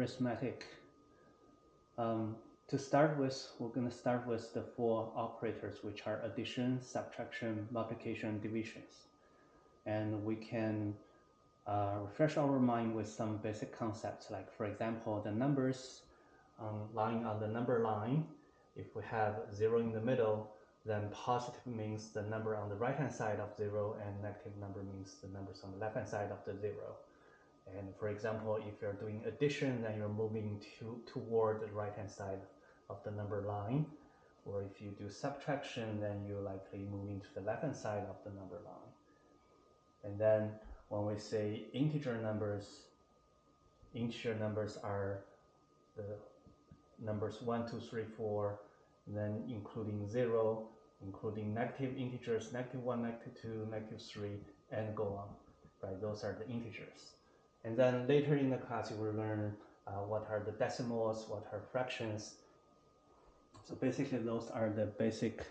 arithmetic. To start with, we're going to start with the four operators, which are addition, subtraction, multiplication, divisions. And we can refresh our mind with some basic concepts, like, for example, the numbers lying on the number line. If we have 0 in the middle, then positive means the number on the right-hand side of 0, and negative number means the numbers on the left-hand side of the 0. And for example, if you're doing addition, then you're moving toward the right-hand side of the number line. Or if you do subtraction, then you're likely moving to the left-hand side of the number line. And then when we say integer numbers are the numbers 1, 2, 3, 4, then including 0, including negative integers, -1, -2, -3, and go on. Right? Those are the integers. And then later in the class, you will learn what are the decimals, what are fractions. So basically, those are the basic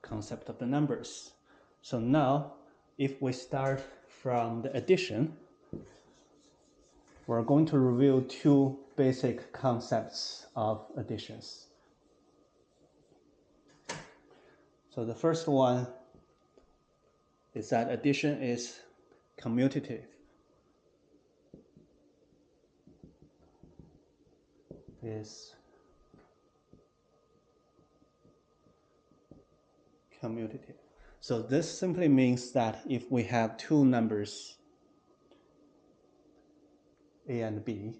concept of the numbers. So now, if we start from the addition, we're going to review two basic concepts of additions. So the first one is that addition is commutative. Is commutative. So this simply means that if we have two numbers, A and B,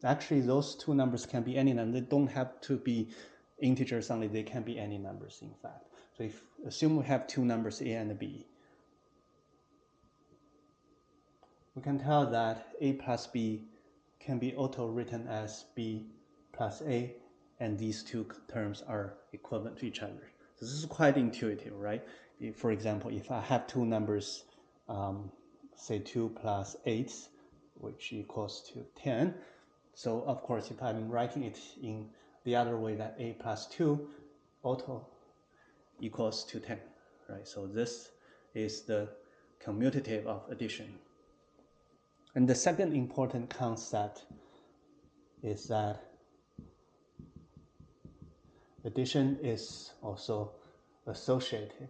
actually those two numbers can be any number. They don't have to be integers only, they can be any numbers in fact. So if assume we have two numbers A and B, we can tell that A plus B can be also written as B plus A, and these two terms are equivalent to each other. So this is quite intuitive, right? For example, if I have two numbers, say 2 plus 8, which equals to 10. So of course, if I'm writing it in the other way, that A plus 2 also equals to 10, right? So this is the commutative of addition. And the second important concept is that addition is also associative.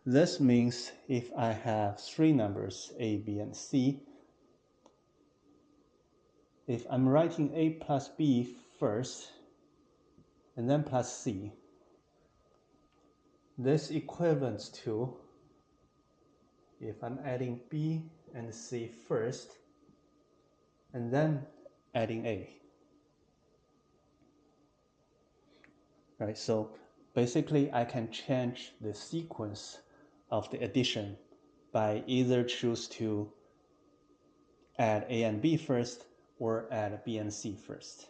This means if I have three numbers, A, B, and C, if I'm writing A plus B first, and then plus C, this equivalents to if I'm adding B and C first, and then adding A. Right, so basically I can change the sequence of the addition by either choose to add A and B first or add B and C first.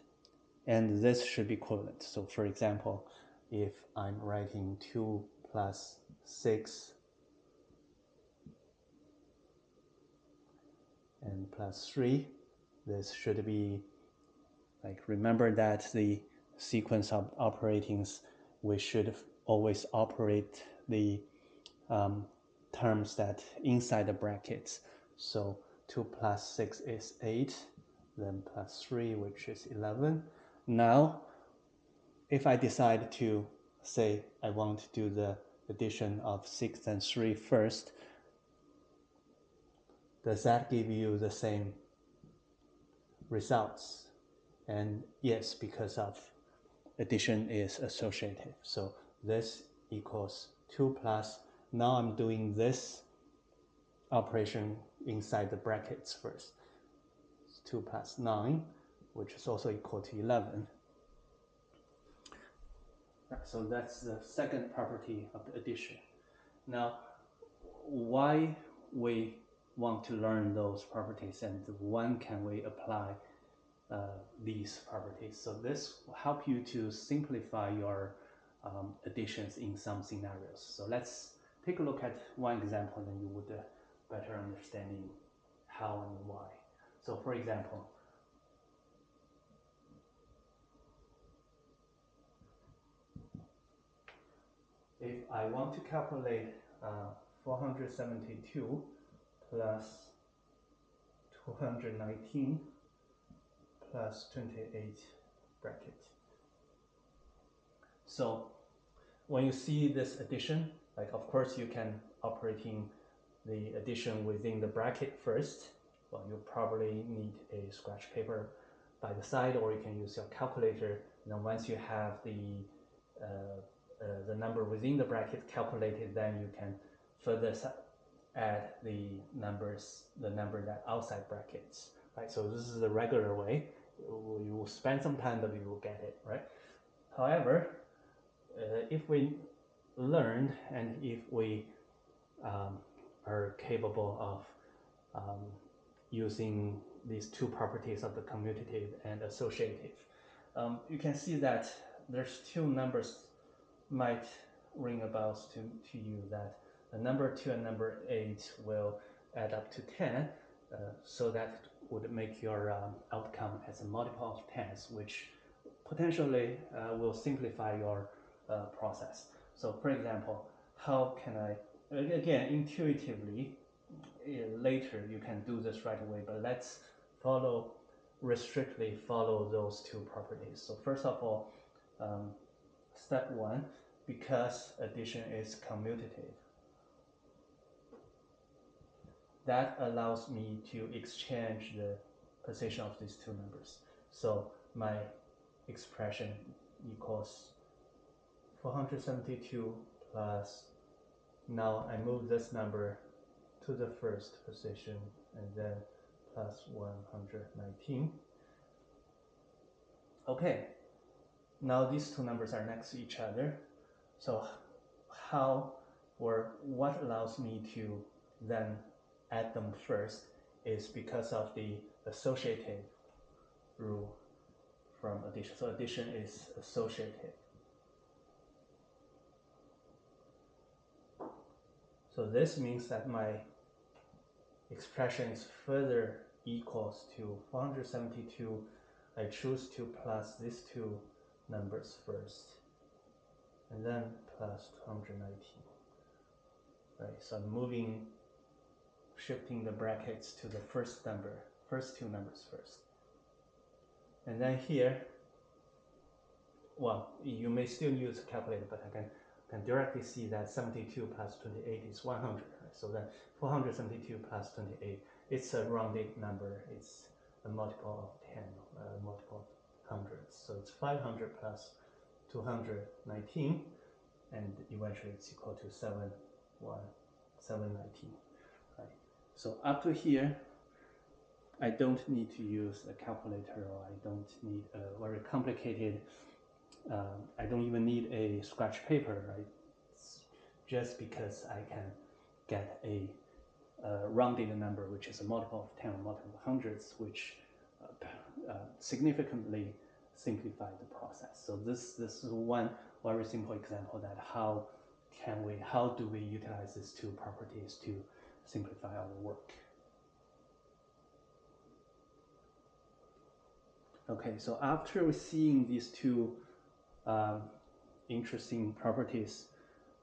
And this should be equivalent. So for example, if I'm writing 2 plus 6 and plus 3, this should be, like, remember that the sequence of operatings, we should always operate the terms that inside the brackets. So 2 plus 6 is 8, then plus 3, which is 11. Now, if I decide to say I want to do the addition of 6 and 3 first, does that give you the same results? And yes, because of addition is associative. So this equals 2 plus, now I'm doing this operation inside the brackets first. It's 2 plus 9, which is also equal to 11. So that's the second property of the addition. Now, why we want to learn those properties and when can we apply these properties? So this will help you to simplify your additions in some scenarios. So let's take a look at one example, then you would better understanding how and why. So for example, if I want to calculate 472 plus 219 plus 28 bracket. So when you see this addition, like of course you can operating the addition within the bracket first. Well, you probably need a scratch paper by the side, or you can use your calculator. And then once you have the number within the bracket calculated, then you can further add the number that outside brackets, right? So this is the regular way. You will spend some time, but you will get it, right? However, if we learn and if we are capable of using these two properties of the commutative and associative, you can see that there's two numbers might ring a bell to you, that the number 2 and number 8 will add up to 10, so that would make your outcome as a multiple of 10s, which potentially will simplify your process. So for example, how can I, again, intuitively, later you can do this right away, but let's strictly follow those two properties. So first of all, step 1, because addition is commutative, that allows me to exchange the position of these two numbers. So my expression equals 472 plus, now I move this number to the first position, and then plus 119. Okay, now these two numbers are next to each other. So what allows me to then add them first is because of the associative rule from addition. So addition is associative. So this means that my expression is further equals to 472. I choose to plus these two numbers first, and then plus 219. Right, so I'm shifting the brackets to the first two numbers first. And then here, well, you may still use a calculator, but I can directly see that 72 plus 28 is 100. Right? So then 472 plus 28, it's a rounded number. It's a multiple of 10, multiple of hundreds. So it's 500 plus 219, and eventually it's equal to 719. Right? So up to here, I don't need to use a calculator, or I don't need a very complicated, I don't even need a scratch paper, right? It's just because I can get a rounded number, which is a multiple of 10, multiple of hundreds, which significantly simplify the process. So this is one very simple example that how do we utilize these two properties to simplify our work. Okay, so after seeing these two interesting properties,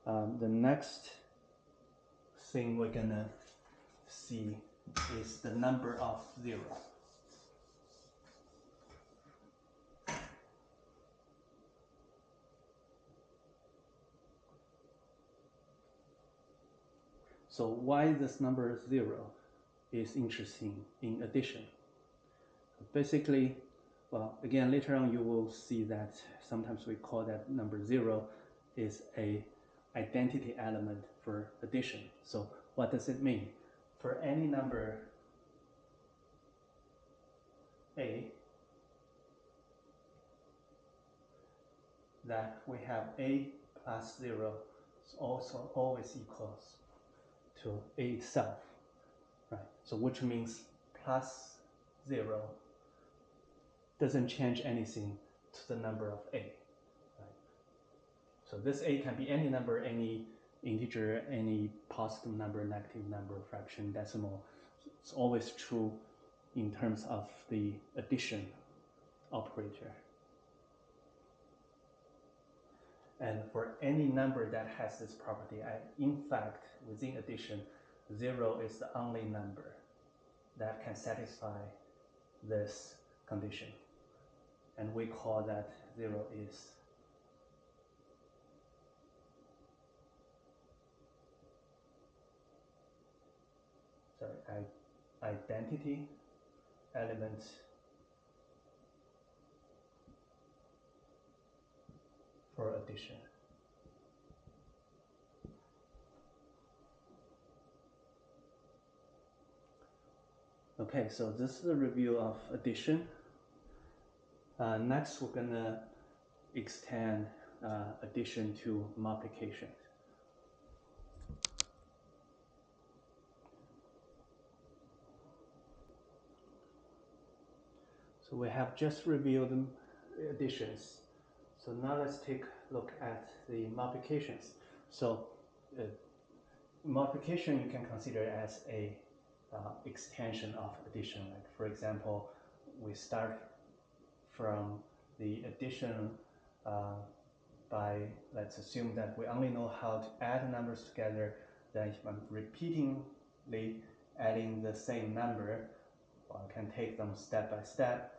the next thing we're gonna see is the number of 0. So why this number 0 is interesting in addition? Basically, well, again, later on you will see that sometimes we call that number 0 is a identity element for addition. So what does it mean? For any number a, that we have a plus 0 is also always equals to a itself, right? So which means plus 0 doesn't change anything to the number of a, right? So this a can be any number, any integer, any positive number, negative number, fraction, decimal. It's always true in terms of the addition operator. And for any number that has this property, in fact, within addition, 0 is the only number that can satisfy this condition. And we call that 0 is identity element for addition. Okay, so this is a review of addition. Next, we're gonna extend addition to multiplication. So we have just reviewed the additions. So now let's take a look at the multiplications. So multiplication you can consider as a extension of addition. Like for example, we start from the addition by, let's assume that we only know how to add numbers together. Then if I'm repeatedly adding the same number, well, I can take them step by step.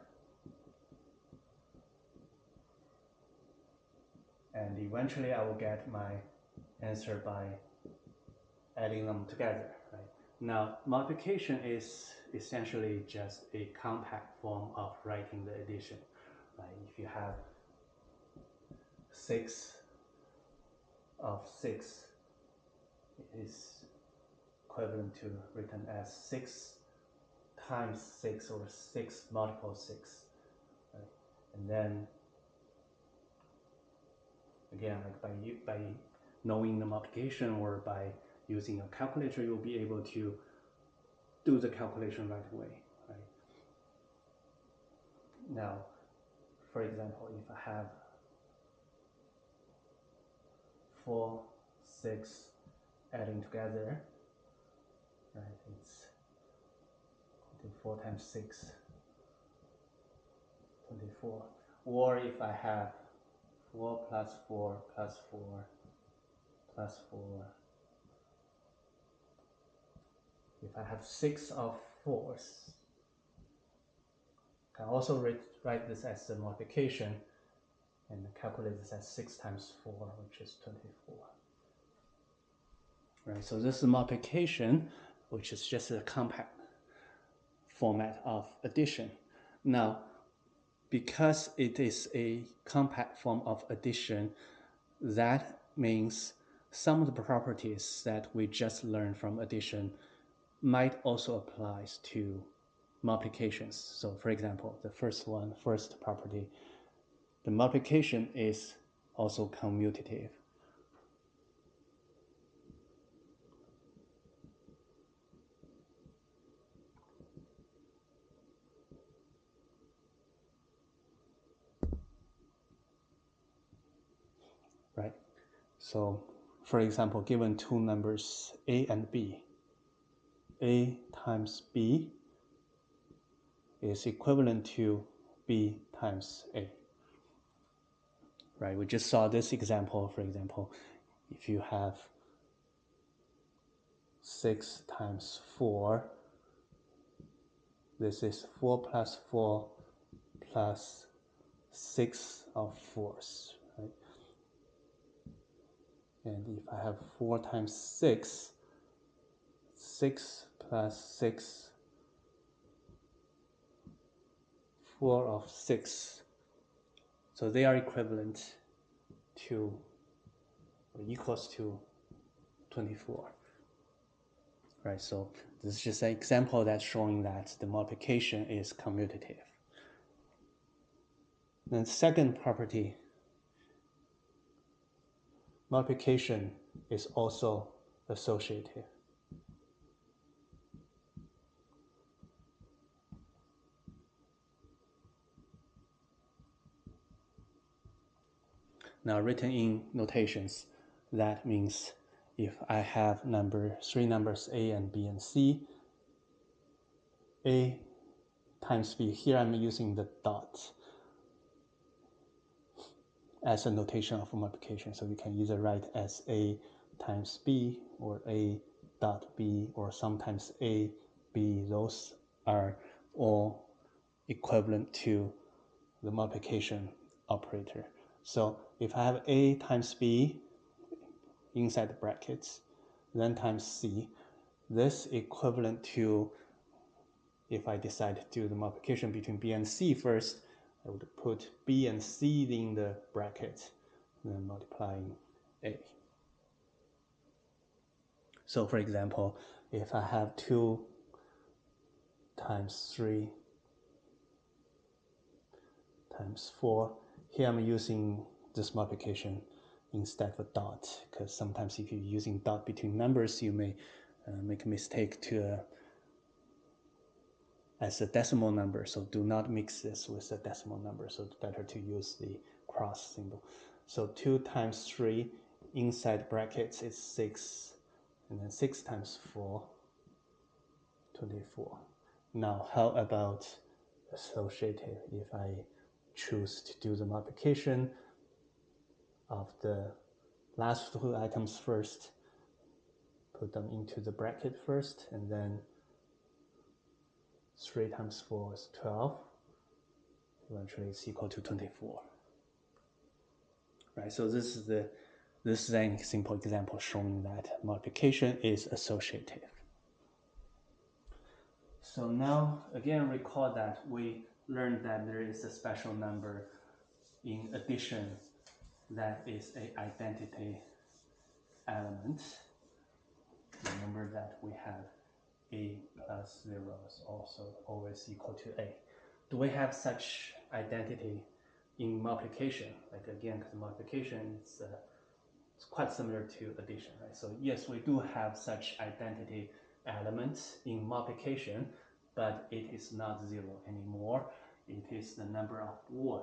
And eventually I will get my answer by adding them together. Right? Now, multiplication is essentially just a compact form of writing the addition. Right? If you have 6 of 6 is equivalent to written as 6 times 6 or 6 multiple 6. Right? And then again, like by knowing the multiplication or by using a calculator, you'll be able to do the calculation right away. Right? Now, for example, if I have 4, 6 adding together, right? It's 24 times 6, 24. Or if I have 4 plus 4 plus 4 plus 4. If I have 6 of 4s, I can also write this as a multiplication and calculate this as 6 times 4, which is 24. Right, so this is multiplication, which is just a compact format of addition. Now, because it is a compact form of addition, that means some of the properties that we just learned from addition might also apply to multiplications. So for example, the first property, the multiplication is also commutative. Right? So for example, given two numbers A and B, A times B is equivalent to B times A. Right? We just saw this example, for example, if you have 6 times 4, this is 4 plus 4 plus 6 of 4s, right? And if I have 4 times 6, 6 plus 6, 4 of 6. So they are equivalent to, or equals to 24. Right, so this is just an example that's showing that the multiplication is commutative. Then second property, multiplication is also associative. Now written in notations, that means if I have three numbers A and B and C, A times B, here I'm using the dot as a notation of multiplication. So you can either write as A times B or A dot B, or sometimes A, B, those are all equivalent to the multiplication operator. So if I have A times B inside the brackets, then times C, this equivalent to, if I decide to do the multiplication between B and C first, I would put B and C in the bracket, then multiplying A. So for example, if I have 2 times 3 times 4, here I'm using this multiplication instead of a dot, because sometimes if you're using dot between numbers, you may make a mistake to as a decimal number, so do not mix this with a decimal number, so it's better to use the cross symbol. So 2 times 3 inside brackets is 6, and then 6 times 4, 24. Now how about associative? If I choose to do the multiplication of the last 2 items first, put them into the bracket first, and then 3 times 4 is 12. Eventually it's equal to 24. Right, so this is a simple example showing that multiplication is associative. So now again recall that we learned that there is a special number in addition that is an identity element. Remember that we have A plus 0 is also always equal to A. Do we have such identity in multiplication? Like again, because multiplication is it's quite similar to addition, right? So yes, we do have such identity elements in multiplication, but it is not 0 anymore. It is the number of 1.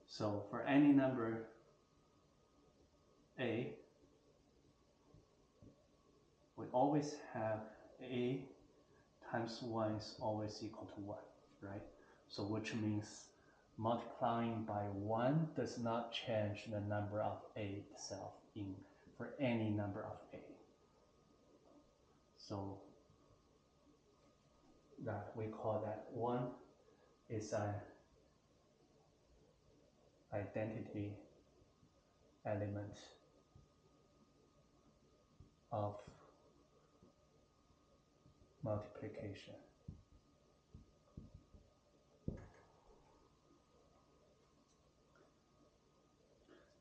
So for any number A, we always have A times 1 is always equal to 1, right? So which means multiplying by 1 does not change the number of A itself for any number of A. So that we call that 1 is an identity element of multiplication.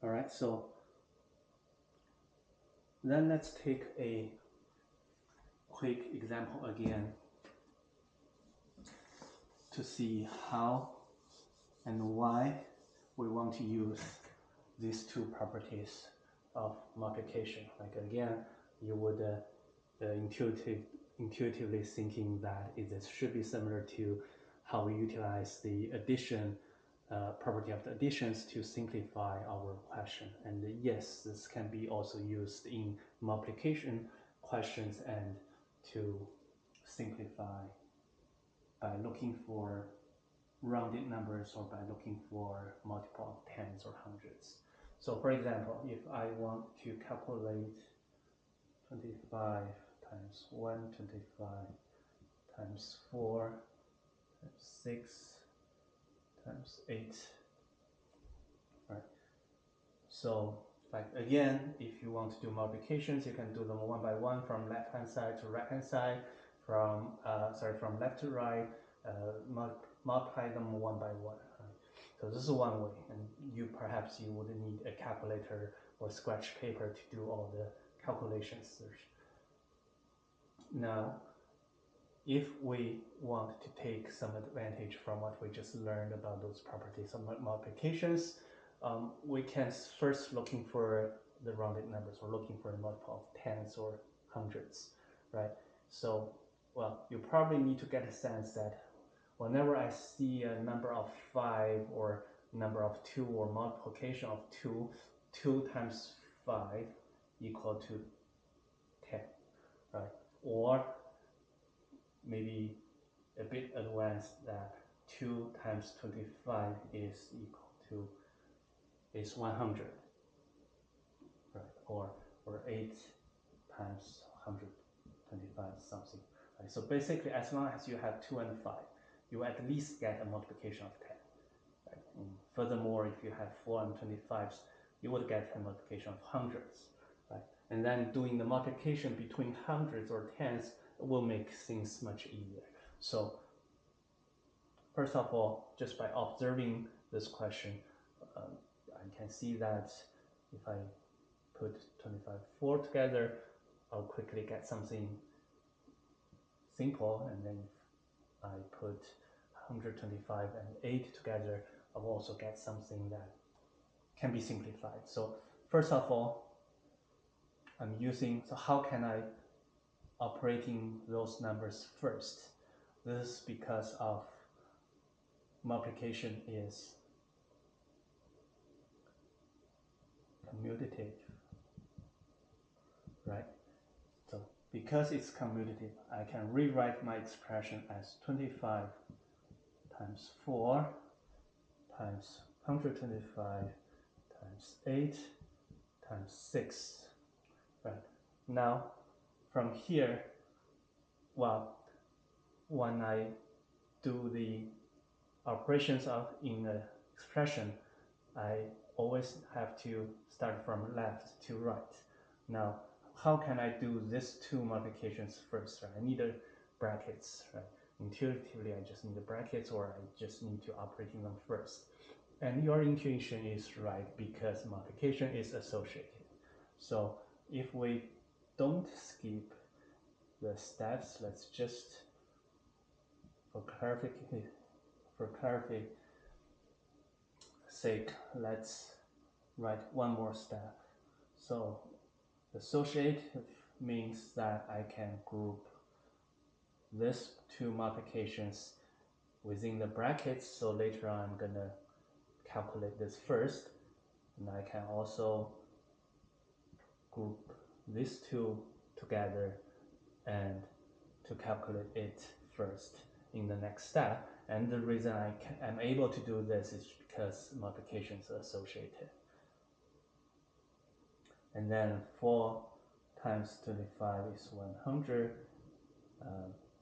All right, so then let's take a quick example again to see how and why we want to use these two properties of multiplication. Like again, you would intuitively thinking that this should be similar to how we utilize the addition property of the additions to simplify our question. And yes, this can be also used in multiplication questions and to simplify by looking for rounded numbers or by looking for multiple of tens or hundreds. So for example, if I want to calculate 25 times 1, 25 times 4, times 6, times 8, right? So like again, if you want to do multiplications, you can do them one by one from left hand side to right hand side, from left to right, multiply them one by one. Right? So this is one way, and perhaps you would need a calculator or scratch paper to do all the calculations. Now, if we want to take some advantage from what we just learned about those properties of multiplications, we can first looking for the rounded numbers, or looking for a multiple of tens or hundreds, right? So, well, you probably need to get a sense that whenever I see a number of 5 or number of 2 or multiplication of 2, 2 times 5 equal to 10, right? Or maybe a bit advanced that 2 times 25 is equal to 100, right? Or 8 times 125 25 something. Right? So basically, as long as you have 2 and 5, you at least get a multiplication of 10. Right? And furthermore, if you have 4 and 25s, you would get a multiplication of hundreds. Right? And then doing the multiplication between hundreds or tens will make things much easier. So first of all, just by observing this question, I can see that if I put 25, 4 together, I'll quickly get something simple, and then if I put 125 and 8 together, I'll also get something that can be simplified. So first of all, so how can I operating those numbers first? This is because of multiplication is commutative, right? So because it's commutative, I can rewrite my expression as 25 times 4 times 125 times 8 times 6. Right. Now, from here, well, when I do the operations in the expression, I always have to start from left to right. Now, how can I do these two multiplications first? Right? I need brackets. Right? Intuitively, I just need the brackets, or I just need to operating them first. And your intuition is right, because multiplication is associated. So if we don't skip the steps, let's just, for clarity sake, let's write one more step. So associative means that I can group these two multiplications within the brackets. So later on, I'm gonna calculate this first, and I can also group these two together and to calculate it first in the next step. And the reason I'm able to do this is because multiplications are associated. And then 4 times 25 is 100.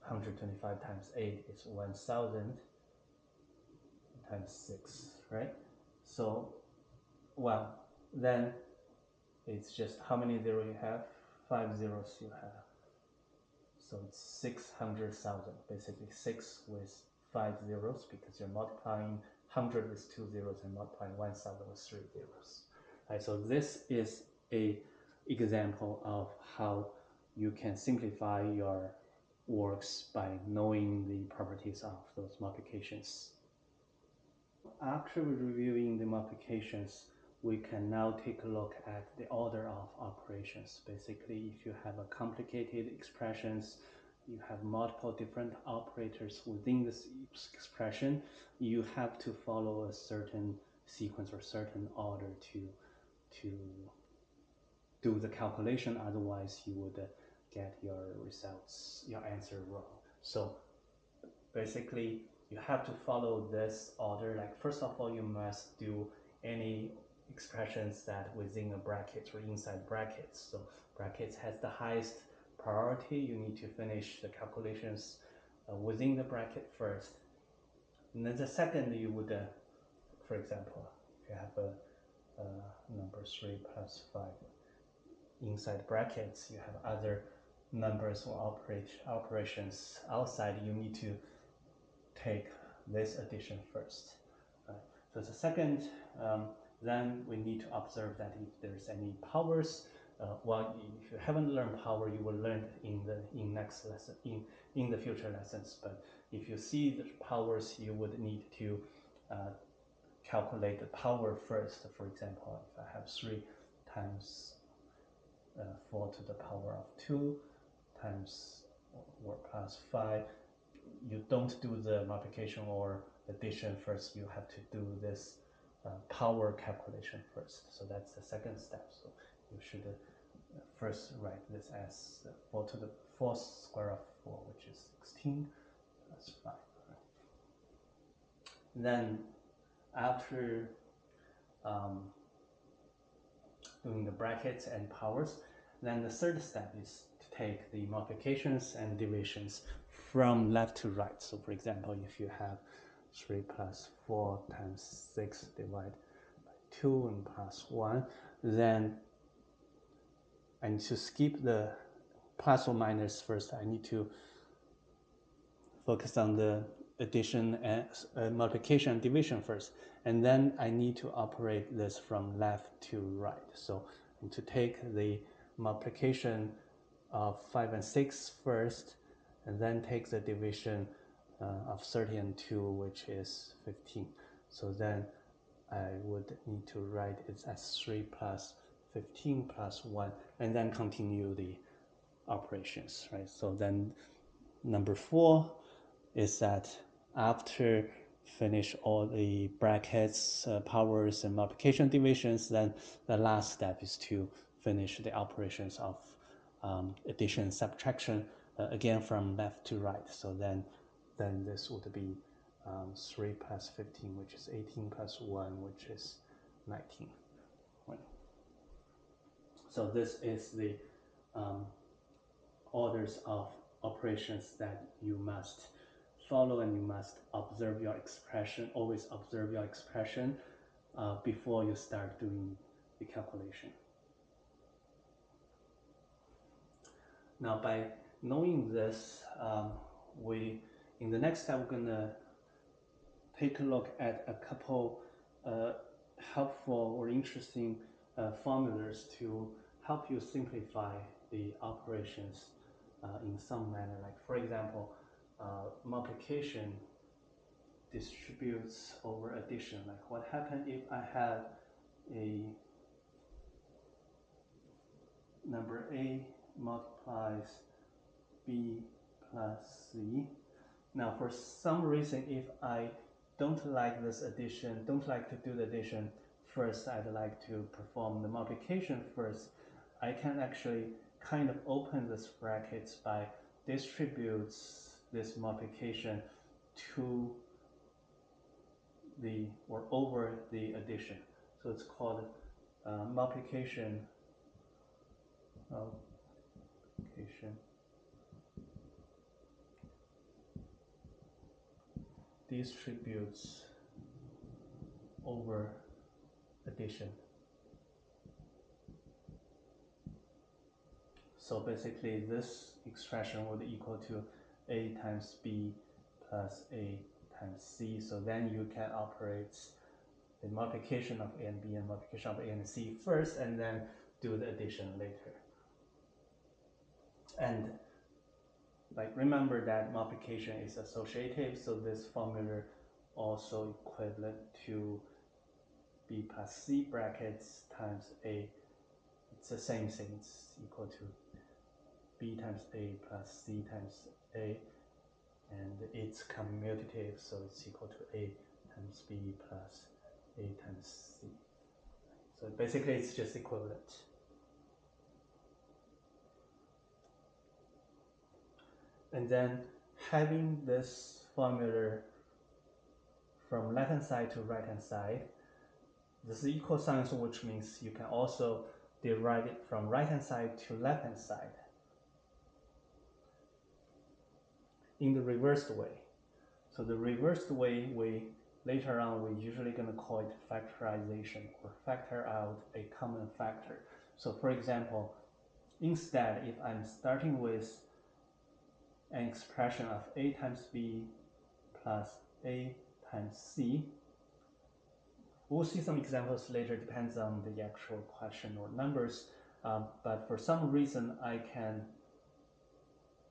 125 times 8 is 1000 times 6, right? So, well, then it's just how many zeros you have? 5 zeros you have. So it's 600,000, basically 6 with 5 zeros, because you're multiplying 100 with 2 zeros and multiplying 1000 with 3 zeros. Right, so this is an example of how you can simplify your works by knowing the properties of those multiplications. After reviewing the multiplications, we can now take a look at the order of operations. Basically, if you have a complicated expressions, you have multiple different operators within this expression, you have to follow a certain sequence or certain order to do the calculation. Otherwise, you would get your results, your answer wrong. So basically, you have to follow this order. Like, first of all, you must do any expressions that within a bracket or inside brackets. So brackets has the highest priority. You need to finish the calculations within the bracket first. And then the second, you would, for example, if you have a number 3 plus 5 inside brackets, you have other numbers or operations outside, you need to take this addition first. Right? So the second, then we need to observe that if there's any powers. Well, if you haven't learned power, you will learn in next lesson, in the future lessons. But if you see the powers, you would need to calculate the power first. For example, if I have 3 times 4 to the power of 2 times or plus 5, you don't do the multiplication or addition first. You have to do this power calculation first. So that's the second step. So you should first write this as 4 to the 4th square of 4, which is 16 plus 5. Right? Then after doing the brackets and powers, then the third step is to take the multiplications and divisions from left to right. So for example, if you have 3 plus 4 times 6 divided by 2 and plus 1, then I need to skip the plus or minus first. I need to focus on the addition and multiplication and division first. And then I need to operate this from left to right. So I need to take the multiplication of 5 and 6 first, and then take the division of 30 and 2, which is 15. So then I would need to write it as 3 plus 15 plus 1, and then continue the operations, right? So then number 4 is that after finish all the brackets, powers, and multiplication divisions, then the last step is to finish the operations of addition and subtraction, again from left to right. So then this would be 3 plus 15, which is 18, plus 1, which is 19. Right. So this is the orders of operations that you must follow, and you must observe your expression, always observe your expression before you start doing the calculation. Now, by knowing this, in the next step, we're gonna take a look at a couple helpful or interesting formulas to help you simplify the operations in some manner. Like for example, multiplication distributes over addition. Like what happens if I have a number A multiplies B plus C. Now for some reason, if I don't like this addition, don't like to do the addition first, I'd like to perform the multiplication first, I can actually kind of open this brackets by distributes this multiplication to the or over the addition. So it's called multiplication distributes over addition. So basically this expression would equal to A times B plus A times C. So then you can operate the multiplication of A and B and multiplication of A and C first, and then do the addition later. And like remember that multiplication is associative, so this formula also equivalent to B plus C brackets times A. It's the same thing, it's equal to B times A plus C times A, and it's commutative, so it's equal to A times B plus A times C. So basically it's just equivalent. And then having this formula from left hand side to right hand side, this is equal signs, which means you can also derive it from right hand side to left hand side in the reversed way. So the reversed way, later on we're usually going to call it factorization, or factor out a common factor. So for example, instead, if I'm starting with an expression of A times B plus A times C, we'll see some examples later, depends on the actual question or numbers, but for some reason I can,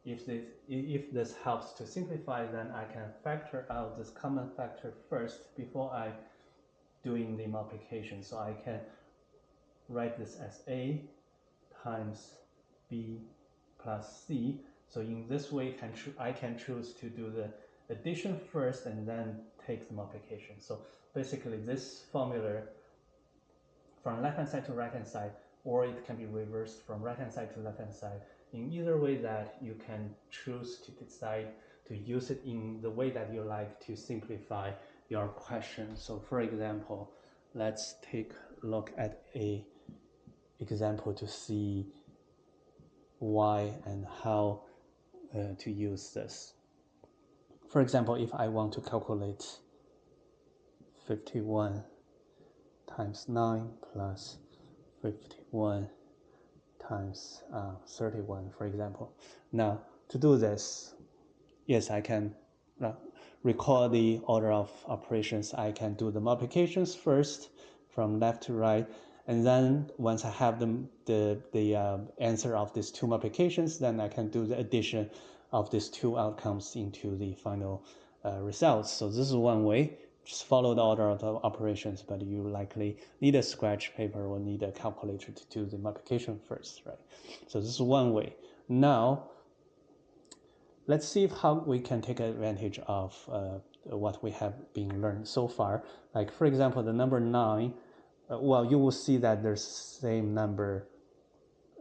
if this helps to simplify, then I can factor out this common factor first before I doing the multiplication. So I can write this as A times B plus C. So in this way, I can choose to do the addition first and then take the multiplication. So basically this formula from left hand side to right hand side, or it can be reversed from right hand side to left hand side. In either way that you can choose to decide to use it in the way that you like to simplify your question. So for example, let's take a look at a example to see why and how to use this. For example, if I want to calculate 51 times 9 plus 51 times 31, for example. Now, to do this, yes, I can recall the order of operations. I can do the multiplications first from left to right, and then once I have the answer of these two multiplications, then I can do the addition of these two outcomes into the final results. So this is one way. Just follow the order of the operations, but you likely need a scratch paper or need a calculator to do the multiplication first, right? So this is one way. Now, let's see how we can take advantage of what we have been learned so far. Like, for example, the number 9, well, you will see that there's the same number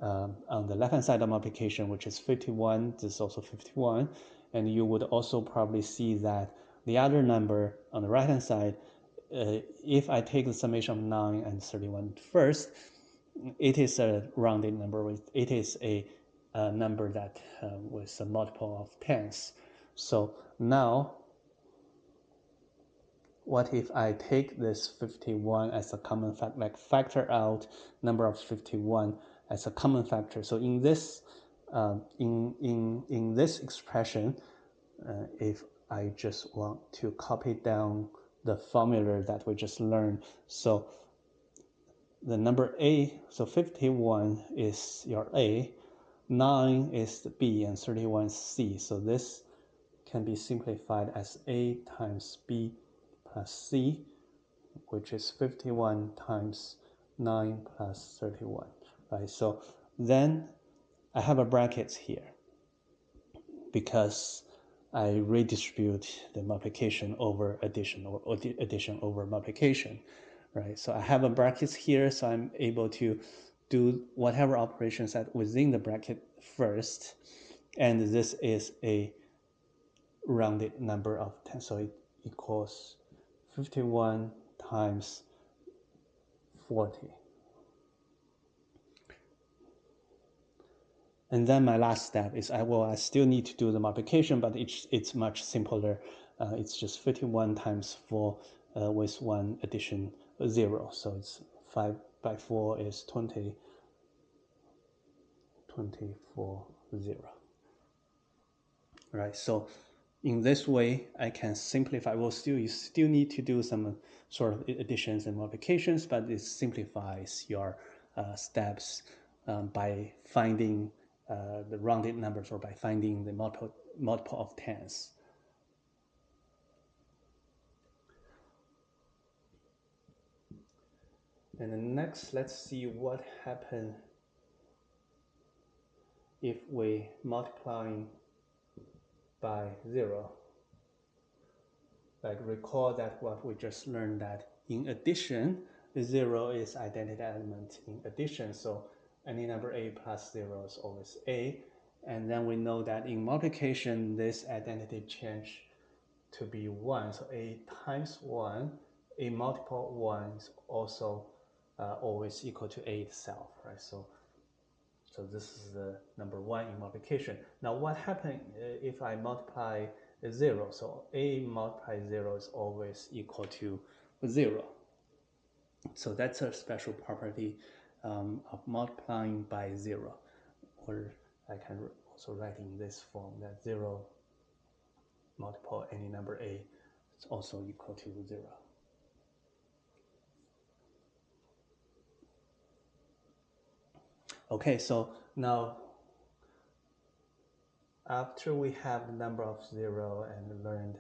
on the left-hand side of multiplication, which is 51. This is also 51. And you would also probably see that the other number on the right-hand side, if I take the summation of 9 and 31 first, it is a rounded number. It is a number that with a multiple of tens. So now, what if I take this 51 as a common factor, like factor out number of 51 as a common factor? So in this in this expression, if I just want to copy down the formula that we just learned, so the number A, so 51 is your A, 9 is the B, and 31 is C. So this can be simplified as A times B plus C, which is 51 times 9 plus 31, right? So then I have a bracket here because I redistribute the multiplication over addition, or addition over multiplication, right? So I have a bracket here, so I'm able to do whatever operations that within the bracket first, and this is a rounded number of 10, so it equals 51 times 40. And then my last step is I still need to do the multiplication, but it's much simpler. It's just 51 times 4 with one addition 0. So it's 5 by 4 is 20, 24, 0. Right, so in this way, I can simplify. Well, you still need to do some sort of additions and multiplications, but it simplifies your steps by finding the rounded numbers, or by finding the multiple of tens. And then next, let's see what happens if we multiply by 0. Like, recall that what we just learned, that in addition, 0 is identity element in addition. So any number A plus 0 is always A. And then we know that in multiplication, this identity change to be 1. So A times 1, A multiple 1 is also always equal to A itself, right? So this is the number 1 in multiplication. Now what happens if I multiply 0? So A multiplied 0 is always equal to 0. So that's a special property of multiplying by 0. Or I can also write in this form, that 0 multiple any number A is also equal to 0. Okay, so now after we have the number of 0 and learned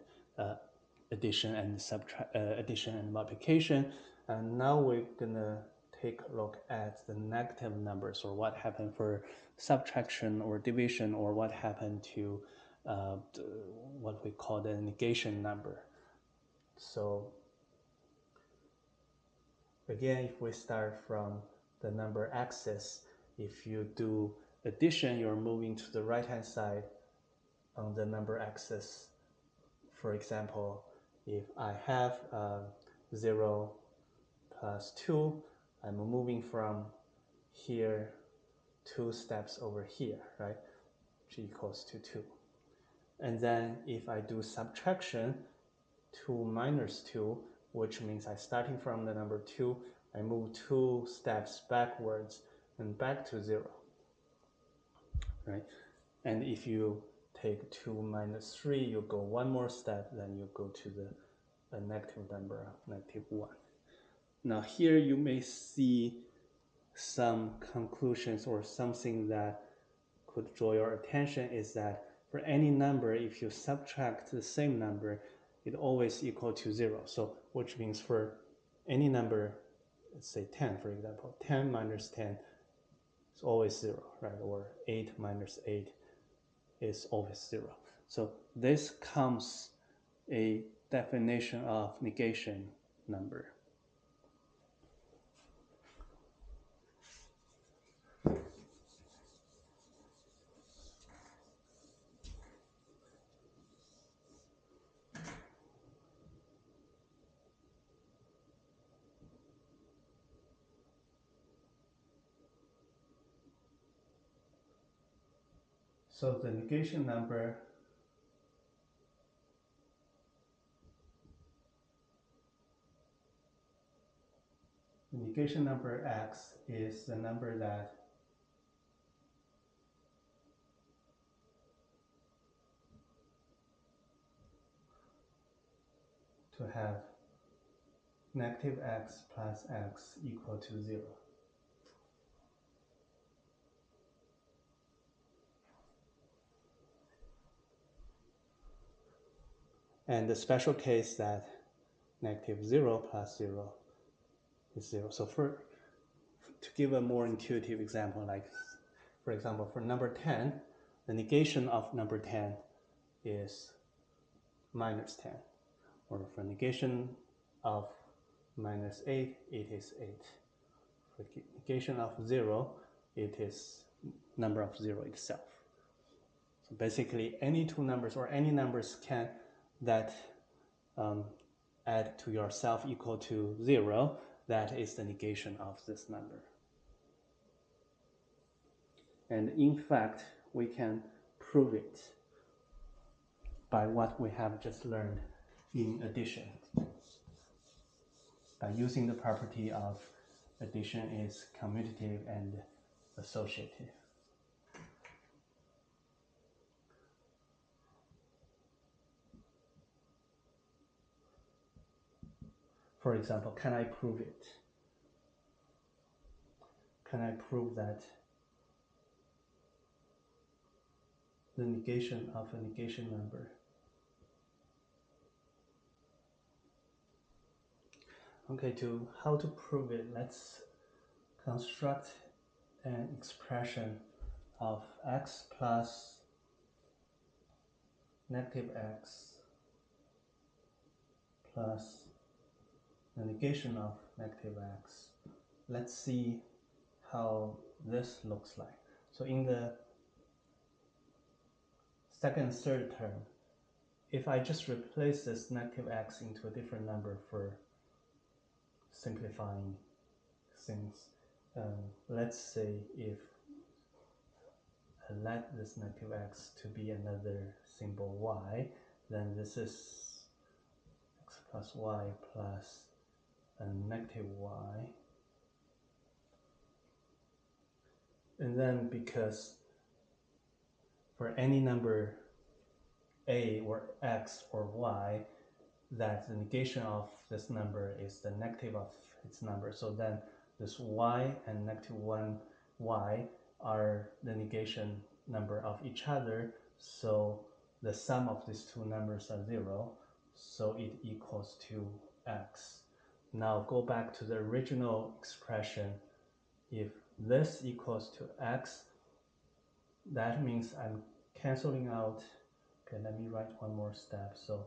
addition and multiplication, and now we're gonna take a look at the negative numbers, or what happened for subtraction or division, or what happened to what we call the negation number. So again, if we start from the number axis, if you do addition, you're moving to the right hand side on the number axis. For example, if I have 0 plus 2, I'm moving from here 2 steps over here, right? G equals to 2. And then if I do subtraction, 2 minus 2, which means I starting from the number 2, I move 2 steps backwards and back to 0, right? And if you take 2 minus 3, you go one more step, then you go to the negative number of -1. Now here you may see some conclusions or something that could draw your attention is that for any number, if you subtract the same number, it always equal to 0. So which means for any number, let's say 10, for example, 10 minus 10 is always 0, right? Or 8 minus 8 is always 0. So this comes a definition of negation number. So the negation number x is the number that to have negative x plus x equal to 0. And the special case that negative 0 plus 0 is 0. So to give a more intuitive example, like for example, for number 10, the negation of number 10 is minus 10. Or for negation of minus 8, it is 8. For negation of 0, it is number of 0 itself. So basically, any two numbers or any numbers that add to yourself equal to 0, that is the negation of this number. And in fact, we can prove it by what we have just learned in addition, by using the property of addition is commutative and associative. For example, can I prove it? Can I prove that the negation of a negation number Okay, how to prove it, let's construct an expression of x plus negative x plus the negation of negative x. Let's see how this looks like. So in the second, third term, if I just replace this negative x into a different number for simplifying things, let's say if I let this negative x to be another symbol y, then this is x plus y plus a negative y. And then because for any number a or x or y, that the negation of this number is the negative of its number. So then this y and negative 1y are the negation number of each other. So the sum of these two numbers are 0. So it equals to x. Now go back to the original expression. If this equals to x, that means I'm canceling out. Okay, let me write one more step. So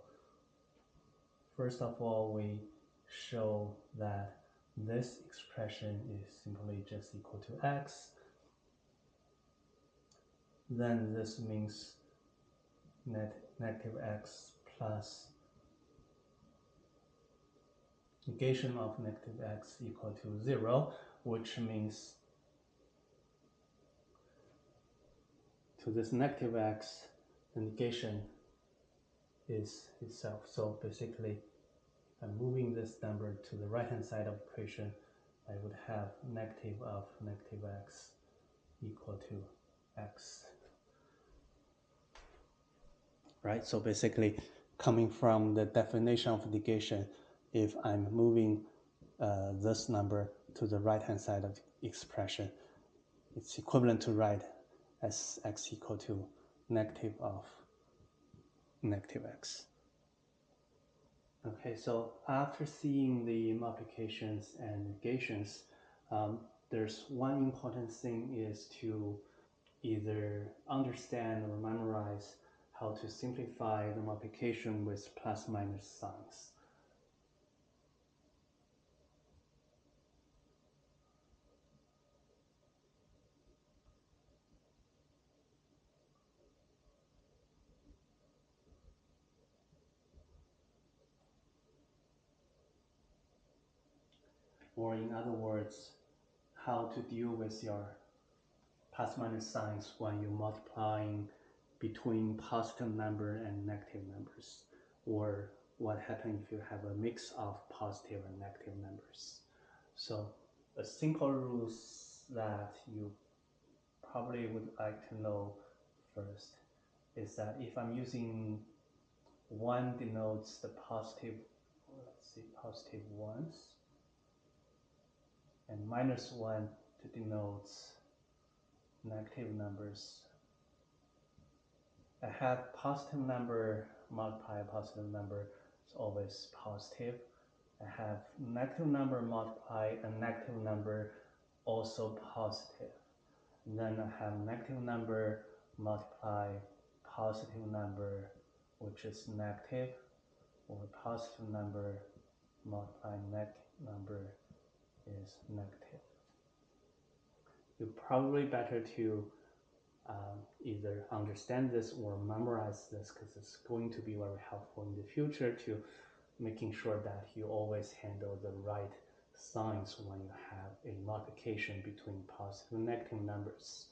first of all, we show that this expression is simply just equal to x. Then this means negative x plus negation of negative x equal to 0, which means to this negative x, the negation is itself. So basically, I'm moving this number to the right-hand side of the equation. I would have negative of negative x equal to x. Right, so basically coming from the definition of negation, if I'm moving this number to the right-hand side of the expression, it's equivalent to write as x equal to negative of negative x. Okay, so after seeing the multiplications and negations, there's one important thing is to either understand or memorize how to simplify the multiplication with plus minus signs. Or in other words, how to deal with your plus minus signs when you're multiplying between positive number and negative numbers, or what happens if you have a mix of positive and negative numbers. So a simple rules that you probably would like to know first is that if I'm using 1 denotes the positive, let's see, positive ones, and -1 to denotes negative numbers. I have positive number multiply a positive number, it's always positive. I have negative number multiply a negative number, also positive. And then I have negative number multiply positive number, which is negative, or positive number multiply negative number is negative. You're probably better to either understand this or memorize this, because it's going to be very helpful in the future to making sure that you always handle the right signs when you have a multiplication between positive and negative numbers.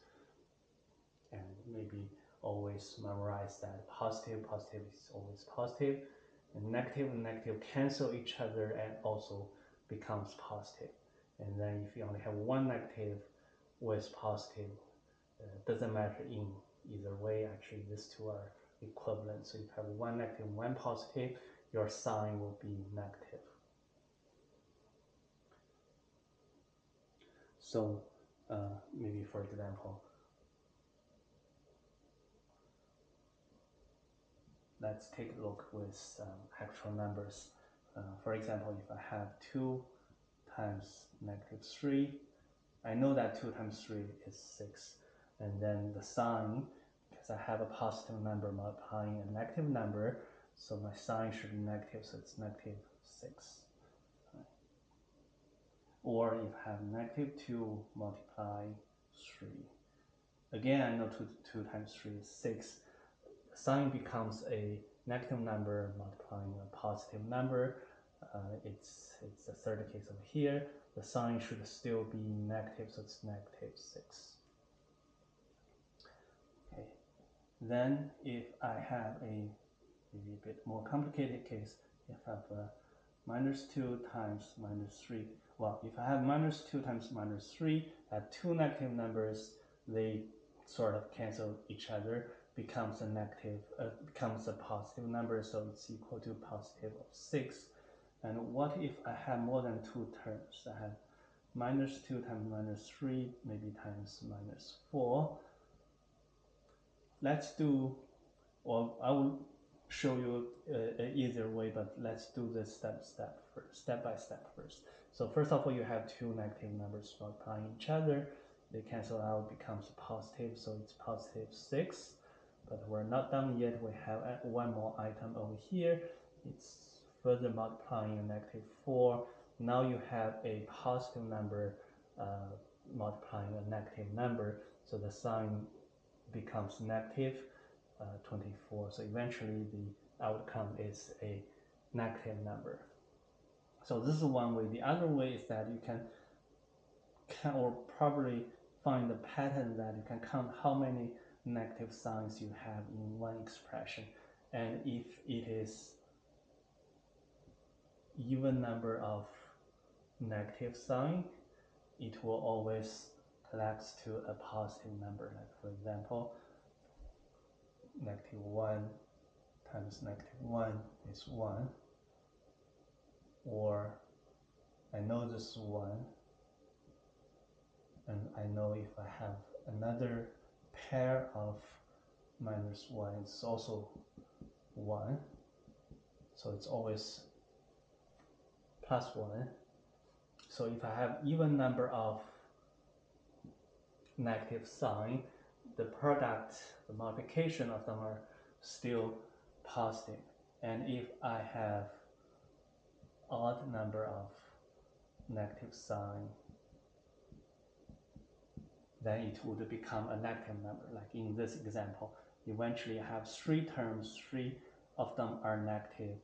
And maybe always memorize that positive is always positive, and negative cancel each other and also becomes positive. And then if you only have one negative with positive, doesn't matter in either way, actually these two are equivalent. So if you have one negative, one positive, your sign will be negative. So maybe for example, let's take a look with actual numbers. For example, if I have 2 times -3, I know that 2 times 3 is 6. And then the sign, because I have a positive number multiplying a negative number, so my sign should be negative, so it's -6. Right. Or if I have -2 multiply 3. Again, I know 2 times 3 is 6. The sign becomes a negative number multiplying a positive number. It's the third case over here. The sign should still be negative, so it's -6. Okay. Then if I have a maybe a bit more complicated case, if I have -2 times -3. Well, if I have -2 times -3, I have 2 negative numbers, they sort of cancel each other, becomes a positive number, so it's equal to positive of 6. And what if I have more than 2 terms? I have -2 times -3, maybe times -4. Let's do, or I will show you an easier way, but let's do this step by step first. So first of all, you have 2 negative numbers multiplying each other. They cancel out, becomes positive, so it's +6. But we're not done yet. We have one more item over here. It's further multiplying a -4. Now you have a positive number multiplying a negative number, so the sign becomes -24. So eventually the outcome is a negative number. So this is one way. The other way is that you can or probably find the pattern that you can count how many negative signs you have in one expression. And if it is even number of negative sign, it will always collapse to a positive number. Like for example, -1 times -1 is 1, or I know this is 1, and I know if I have another pair of -1, it's also 1, so it's always +1. So if I have even number of negative sign, the product, the multiplication of them are still positive. And if I have odd number of negative sign, then it would become a negative number. Like in this example, eventually I have 3 terms, 3 of them are negative,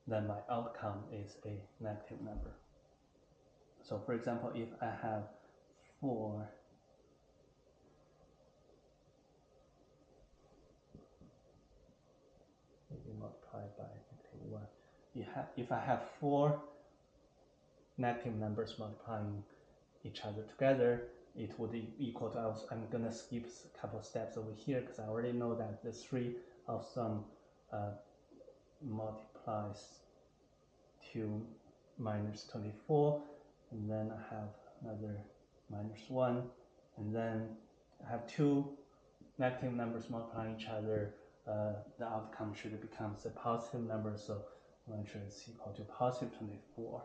then my outcome is a negative number. So for example, if I have 4 maybe multiplied by -1. If I have 4 negative numbers multiplying each other together, it would equal to, I'm gonna skip a couple steps over here because I already know that the 3 of them multiplies to -24, and then I have another -1, and then I have 2 negative numbers multiplying each other. The outcome should become a positive number, so eventually it's equal to +24.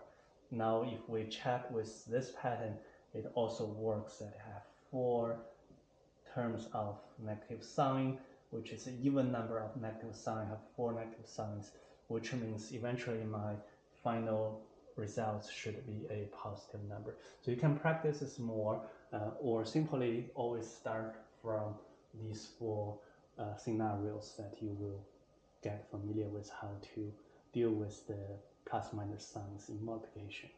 Now if we check with this pattern, it also works that I have 4 terms of negative sign, which is an even number of negative sign, I have 4 negative signs, which means eventually my final results should be a positive number. So you can practice this more, or simply always start from these 4 scenarios that you will get familiar with how to deal with the plus-minus signs in multiplication.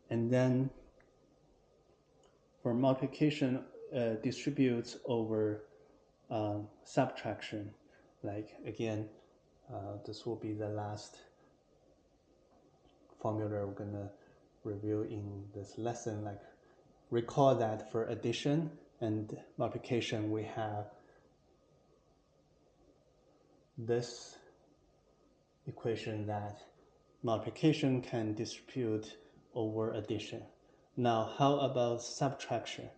And then for multiplication distributes over subtraction, like again, this will be the last formula we're gonna review in this lesson. Like recall that for addition and multiplication, we have this equation that multiplication can distribute over addition. Now, how about subtraction?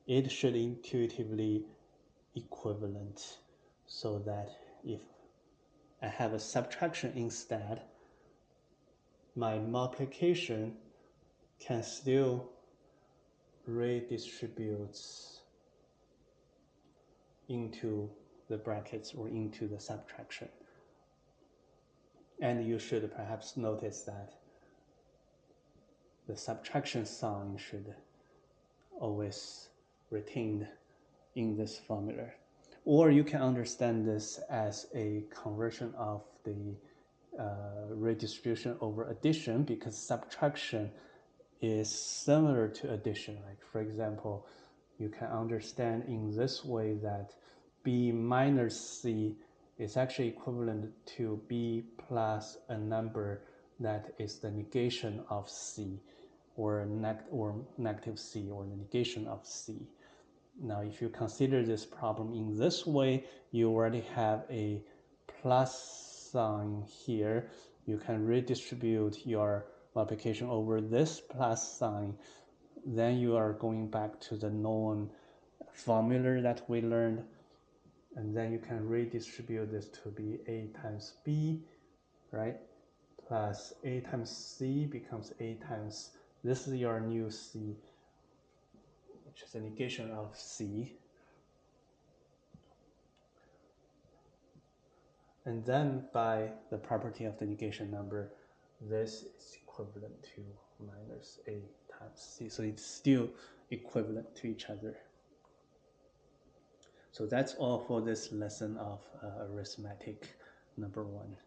It should intuitively equivalent, so that if I have a subtraction instead, my multiplication can still redistribute into the brackets or into the subtraction. And you should perhaps notice that the subtraction sign should always retained in this formula. Or you can understand this as a conversion of the redistribution over addition, because subtraction is similar to addition. Like for example, you can understand in this way that b minus c is actually equivalent to b plus a number that is the negation of c, or negative c, or the negation of c. Now, if you consider this problem in this way, you already have a plus sign here. You can redistribute your multiplication over this plus sign. Then you are going back to the known formula that we learned. And then you can redistribute this to be a times b, right? Plus a times c becomes a times, this is your new c, which is a negation of c. And then by the property of the negation number, this is equivalent to minus a times c. So it's still equivalent to each other. So that's all for this lesson of arithmetic number 1.